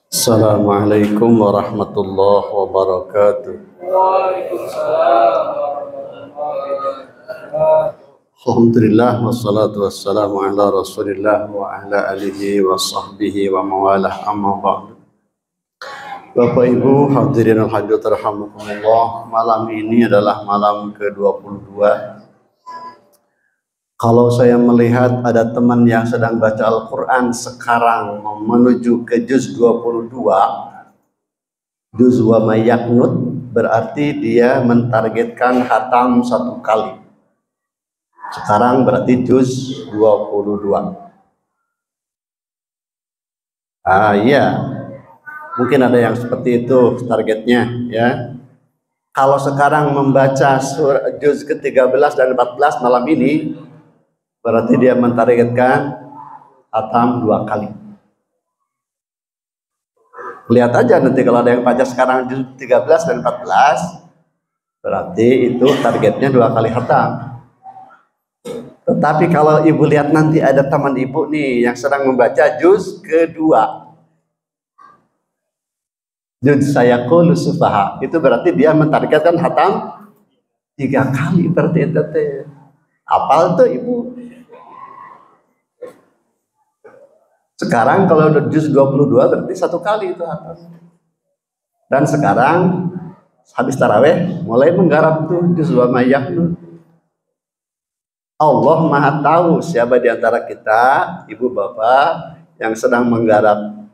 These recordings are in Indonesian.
Assalamualaikum warahmatullahi wabarakatuh. Waalaikumsalam warahmatullahi wabarakatuh. Alhamdulillah wassalatu wassalamu ala Rasulillah wa ala alihi wa sahbihi wa mawalah amma ba'du. Bapak Ibu hadirin al-hadirat rahimakumullah, malam ini adalah malam ke-22. Kalau saya melihat ada teman yang sedang baca Al-Quran sekarang menuju ke juz 22, juz wa mayyaknut, berarti dia mentargetkan hatam 1 kali. Sekarang berarti juz 22. Iya, mungkin ada yang seperti itu targetnya ya. Kalau sekarang membaca juz ke-13 dan 14 malam ini, berarti dia mentargetkan hatam 2 kali. Lihat aja nanti kalau ada yang baca sekarang juz 13 dan 14, berarti itu targetnya 2 kali hatam. Tetapi kalau ibu lihat nanti ada teman ibu nih yang sedang membaca juz kedua, juz sayaqulu sufaha, itu berarti dia mentargetkan hatam 3 kali. Berarti itu apal tuh ibu. Sekarang kalau juz 22 berarti 1 kali itu hatam. Dan sekarang habis taraweh mulai menggarap tuh juz wa mayyaknut. Allah Maha tahu siapa di antara kita, ibu bapak, yang sedang menggarap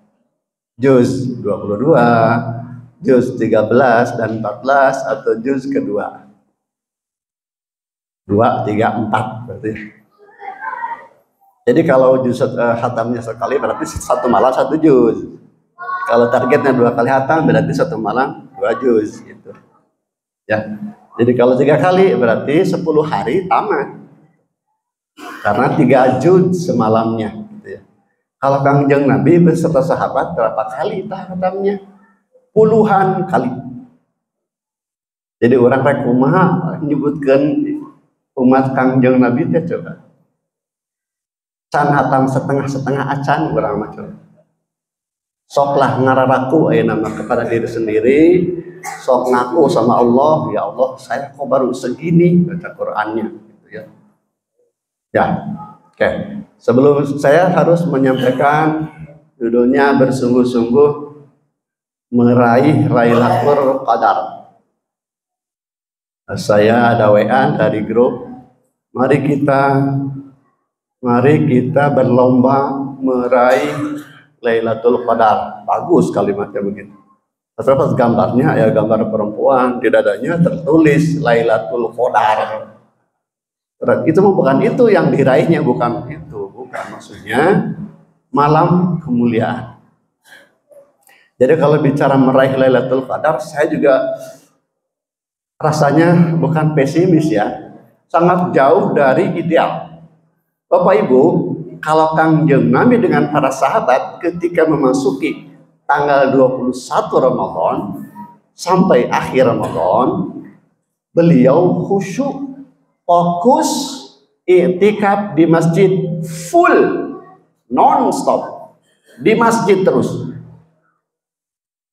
juz 22, juz 13 dan 14 atau juz kedua. 2, 3, 4 berarti. Jadi kalau juz hatamnya sekali berarti 1 malam 1 juz. Kalau targetnya 2 kali hatam berarti 1 malam 2 juz gitu. Ya. Jadi kalau 3 kali berarti 10 hari tamat. Karena 3 juz semalamnya gitu ya. Kalau Kangjeng Nabi beserta sahabat berapa kali hatamnya? Puluhan kali. Jadi orang rek kumaha nyebutkeun umat Kangjeng Nabi teh coba. Can hatam setengah-setengah acan urang mah coba. Soklah ngararaku nama kepada diri sendiri, sok ngaku sama Allah, ya Allah saya kok baru segini baca Qur'annya gitu ya. Ya, oke. Sebelum saya harus menyampaikan judulnya bersungguh-sungguh meraih Lailatul Qadar. Saya ada WA dari grup. Mari kita berlomba meraih Lailatul Qadar. Bagus kalimatnya begitu. Terus gambarnya ya gambar perempuan, di dadanya tertulis Lailatul Qadar. Itu bukan itu yang diraihnya, bukan itu, bukan maksudnya malam kemuliaan. Jadi kalau bicara meraih Lailatul Qadar, saya juga rasanya bukan pesimis ya, sangat jauh dari ideal. Bapak Ibu, kalau Kangjeng Nabi dengan para sahabat ketika memasuki tanggal 21 Ramadan sampai akhir Ramadan, beliau khusyuk, fokus, i'tikaf di masjid full, non-stop, di masjid terus.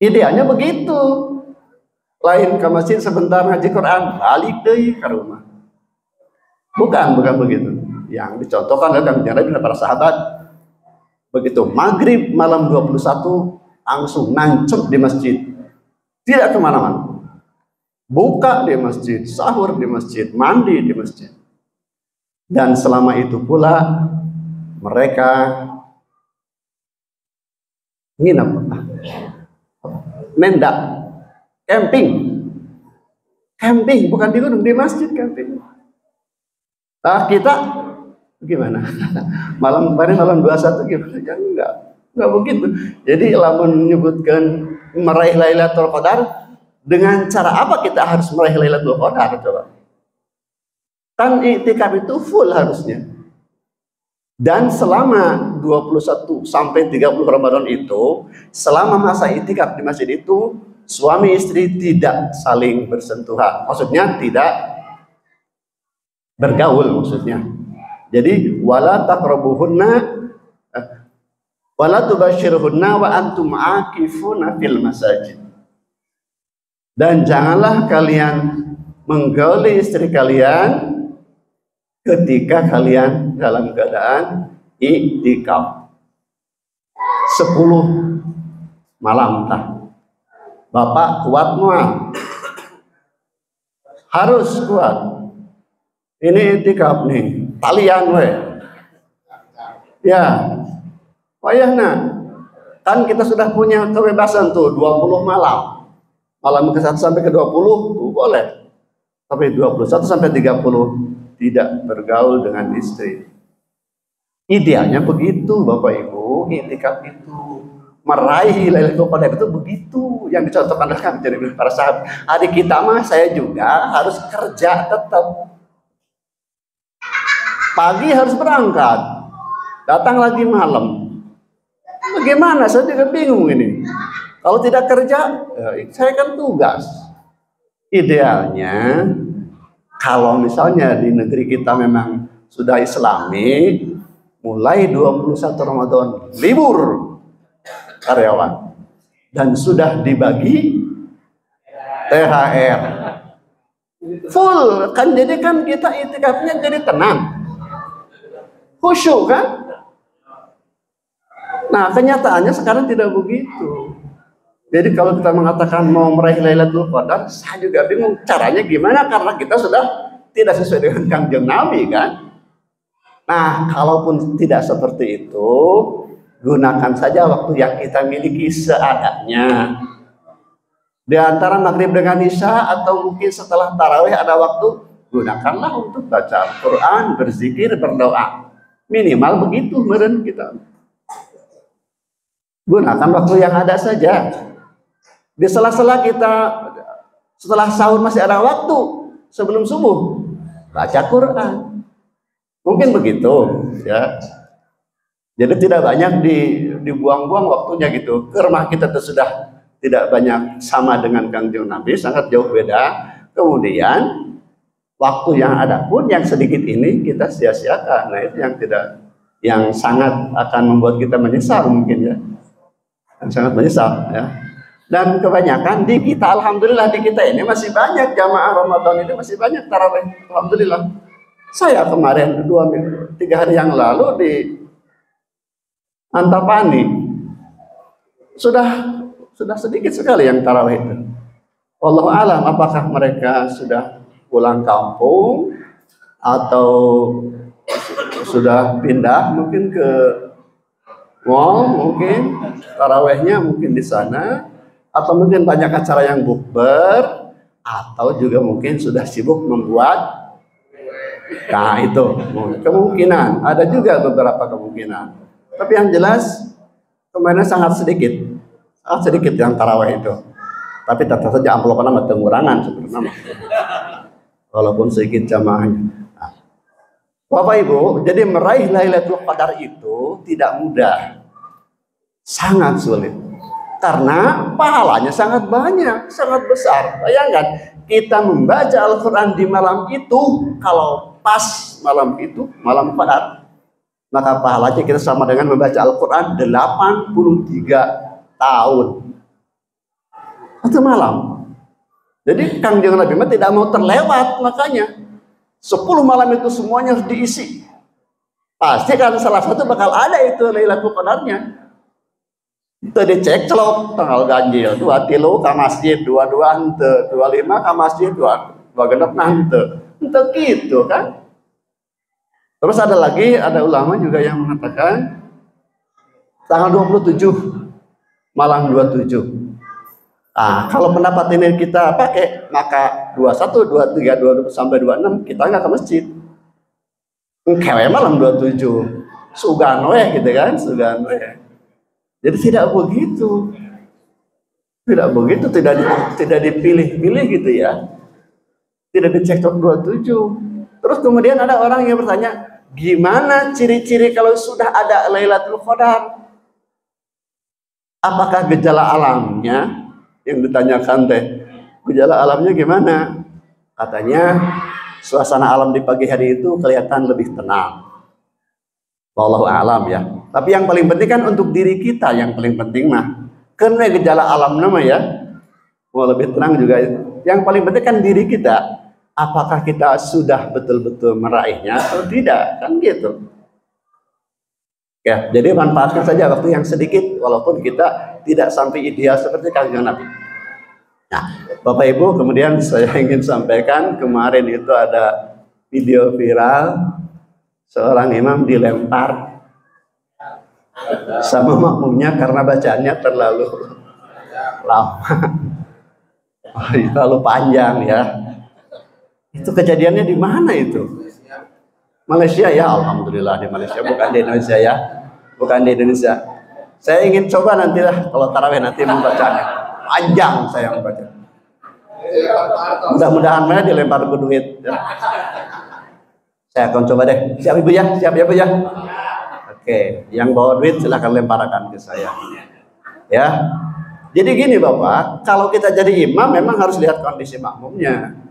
Idealnya begitu. Lain ke masjid sebentar ngaji Quran, balik deh ke rumah. Bukan begitu. Yang dicontohkan oleh Kangjeng Nabi dan para sahabat. Begitu maghrib malam 21 langsung nancep di masjid. Tidak kemana-mana. Buka di masjid, sahur di masjid, mandi di masjid. Dan selama itu pula mereka nginep, nendak, camping, bukan di gunung, di masjid camping. Kita gimana? Malam 21 gimana? Ya enggak begitu. Jadi lamun menyebutkan meraih Lailatul Qadar, dengan cara apa kita harus meraih Lailatul Qadar coba? Kan i'tikaf itu full harusnya. Dan selama 21 sampai 30 Ramadan itu, selama masa i'tikaf di masjid itu, suami istri tidak saling bersentuhan. Maksudnya tidak bergaul maksudnya. Jadi wala taqrabuhunna Wala tubashirhunna wa antum akifuna fil masajid. Dan janganlah kalian menggauli istri kalian ketika kalian dalam keadaan i'tikaf. 10 malam tah. Bapak kuat muat. Harus kuat. Ini i'tikaf nih, talian we. Ya. Wayahna. Kan kita sudah punya kebebasan tuh 20 malam. Malam ke-1 sampai ke-20 boleh. Tapi 21 sampai 30 tidak bergaul dengan istri. Idealnya begitu Bapak Ibu, i'tikaf itu meraih Lailatul Qadar itu begitu yang dicontohkan oleh para sahabat. Adik kita mah saya juga harus kerja tetap. Pagi harus berangkat, datang lagi malam. Bagaimana? Saya juga bingung ini. Kalau tidak kerja, saya kan tugas. Idealnya, kalau misalnya di negeri kita memang sudah Islami, mulai 21 Ramadan libur karyawan dan sudah dibagi THR full kan, jadi kan kita i'tikafnya jadi tenang, khusyuk kan. Nah kenyataannya sekarang tidak begitu. Jadi kalau kita mengatakan mau meraih Lailatul Qadar, saya juga bingung caranya gimana, karena kita sudah tidak sesuai dengan Kangjeng Nabi kan. Nah kalaupun tidak seperti itu, gunakan saja waktu yang kita miliki seadanya. Di antara maghrib dengan isya atau mungkin setelah tarawih ada waktu, gunakanlah untuk baca Al-Quran, berzikir, berdoa. Minimal begitu meren kita. Gunakan waktu yang ada saja. Di sela-sela kita, setelah sahur masih ada waktu, sebelum subuh, baca Quran. Mungkin begitu ya. Jadi tidak banyak dibuang-buang waktunya gitu. Ke rumah kita itu sudah tidak banyak sama dengan Kangjeng Nabi, sangat jauh beda. Kemudian waktu yang ada pun yang sedikit ini kita sia-siakan. Nah itu yang sangat akan membuat kita menyesal mungkin ya. Yang sangat menyesal ya. Dan kebanyakan di kita, alhamdulillah di kita ini masih banyak jamaah Ramadan ini, masih banyak tarawih, alhamdulillah. Saya kemarin 3 hari yang lalu di Antapani sudah sedikit sekali yang tarawih itu. Wallahu alam apakah mereka sudah pulang kampung atau sudah pindah mungkin ke mall, mungkin tarawihnya mungkin di sana, atau mungkin banyak acara yang bukber, atau juga mungkin sudah sibuk membuat. Nah itu kemungkinan, ada juga beberapa kemungkinan. Tapi yang jelas kemarin sangat sedikit yang tarawih itu. Tapi tetap saja amplopnya sama pengurangan sebenarnya. Walaupun sedikit jamaahnya. Nah, Bapak Ibu, jadi meraih Lailatul Qadar itu tidak mudah, sangat sulit. Karena pahalanya sangat banyak, sangat besar. Bayangkan, kita membaca Al-Quran di malam itu, kalau pas malam itu, malam Qadar, maka pahalanya kita sama dengan membaca Al-Quran 83 tahun. Satu malam. Jadi Kangjeng Nabi tidak mau terlewat, makanya 10 malam itu semuanya harus diisi. Pasti kan salah satu bakal ada itu Lailatul Qadarnya. Itu dicek celok tanggal ganjil 23 ke masjid, 22 hente, 25 ke masjid, 26 hente. Itu gitu kan. Terus ada ulama juga yang mengatakan tanggal 27 malam 27. Nah, kalau pendapat ini kita pakai, maka 21, 23, 22 sampai 26 kita nggak ke masjid. Kewe malam 27. Sugan we gitu kan, sugan we. Jadi tidak begitu, tidak dipilih-pilih gitu ya, tidak dicek 27. Terus kemudian ada orang yang bertanya, gimana ciri-ciri kalau sudah ada Lailatul Qadar? Apakah gejala alamnya? Yang ditanyakan teh, gejala alamnya gimana? Katanya suasana alam di pagi hari itu kelihatan lebih tenang. Wallahu a'lam ya. Tapi yang paling penting kan untuk diri kita, yang paling penting mah. Karena gejala alam nama ya, mau lebih tenang juga. Yang paling penting kan diri kita. Apakah kita sudah betul-betul meraihnya atau tidak, kan gitu. Ya, jadi manfaatkan saja waktu yang sedikit, walaupun kita tidak sampai ideal seperti Kanjeng Nabi. Nah, Bapak Ibu, kemudian saya ingin sampaikan, kemarin itu ada video viral, seorang imam dilempar sama makmumnya karena bacaannya terlalu lama, terlalu panjang ya. Itu kejadiannya di mana itu? Malaysia ya, alhamdulillah di Malaysia, bukan di Indonesia ya, bukan di Indonesia. Saya ingin coba nanti lah kalau tarawih nanti membacanya panjang saya membaca. Mudah-mudahan saya dilempar ke duit. Ya. Saya akan coba deh. Siap Ibu ya, siap ya Bu ya. Oke, yang bawa duit silahkan lemparkan ke saya. Ya. Jadi gini Bapak, kalau kita jadi imam memang harus lihat kondisi makmumnya.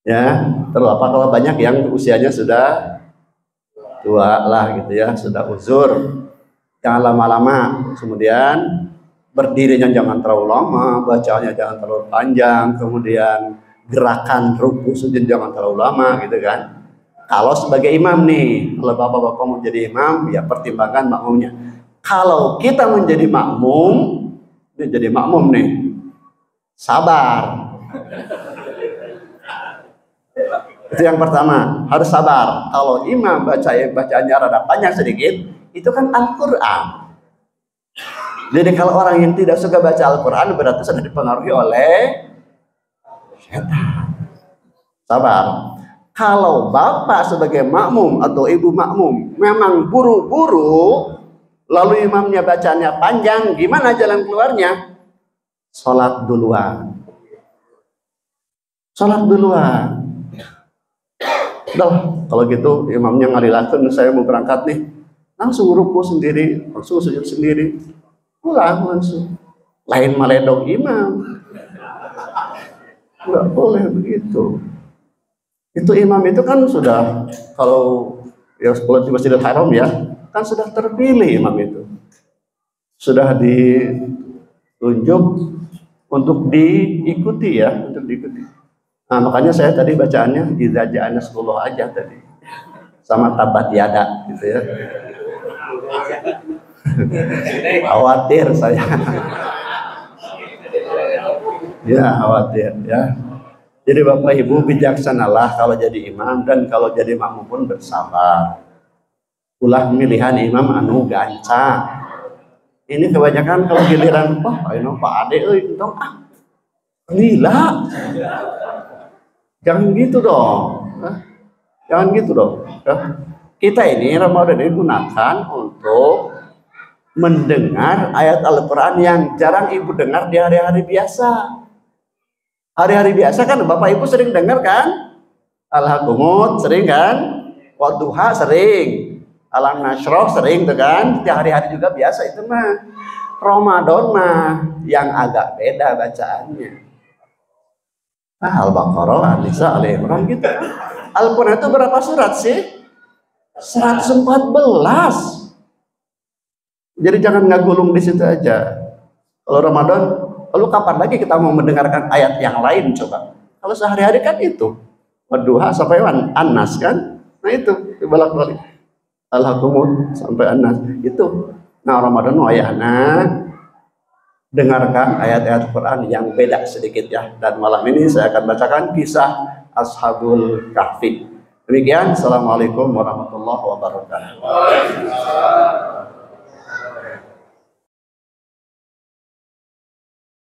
Ya, terutama kalau banyak yang usianya sudah tua lah gitu ya, sudah uzur. Jangan lama-lama, kemudian berdirinya jangan terlalu lama, bacanya jangan terlalu panjang, kemudian gerakan ruku sujud jangan terlalu lama gitu kan. Kalau sebagai imam nih, kalau bapak-bapak mau jadi imam, ya pertimbangkan makmumnya. Kalau kita menjadi makmum, ini jadi makmum nih, sabar. Itu yang pertama, harus sabar. Kalau imam bacaannya rada panjang sedikit, itu kan Al-Quran. Jadi kalau orang yang tidak suka baca Al-Quran berarti sudah dipengaruhi oleh setan. Sabar. Kalau bapak sebagai makmum atau ibu makmum memang buru-buru, lalu imamnya bacanya panjang, gimana jalan keluarnya? Sholat duluan. Sholat duluan. Udah, kalau gitu imamnya ngalilakeun, saya mau berangkat nih, langsung ruku sendiri, langsung sujud sendiri, pulang langsung. Lain maledong imam, nggak boleh begitu. Itu imam itu kan sudah, kalau ya sekolah di Masjidil Haram ya, kan sudah terpilih imam itu, sudah ditunjuk untuk diikuti ya, untuk diikuti. Nah, makanya saya tadi bacaannya idza ja'ana 10 aja tadi. Sama tabat yada gitu ya. Khawatir saya. Ya, khawatir ya. Jadi Bapak Ibu bijaksanalah kalau jadi imam, dan kalau jadi makmum pun bersabar. Ulah pemilihan imam anu gancang. Ini kebanyakan kalau giliran, ayo Pak Ade euy, entong lila. Jangan gitu dong. Jangan gitu dong. Kita ini Ramadan ini gunakan untuk mendengar ayat Al-Quran yang jarang Ibu dengar di hari-hari biasa. Hari-hari biasa kan Bapak Ibu sering dengar kan? Al-Hakumut sering kan? Wadduha sering. Al-Nasroh sering tuh kan? Di hari-hari juga biasa itu mah. Ramadan mah yang agak beda bacaannya. Al-Baqarah, An-Nisa, Al-Imran gitu. Al-Quran itu berapa surat sih? 114. Jadi jangan ngagulung di situ aja. Kalau Ramadan, lalu kapan lagi kita mau mendengarkan ayat yang lain coba? Kalau sehari-hari kan itu. Wadduha sampai An-Nas kan? Nah itu, dibolak-balik. Al-Hakumut sampai An-Nas. Itu. Nah Ramadan ayahna dengarkan ayat-ayat Quran yang beda sedikit ya. Dan malam ini saya akan bacakan kisah Ashabul Kahfi. Demikian, Assalamualaikum warahmatullahi wabarakatuh.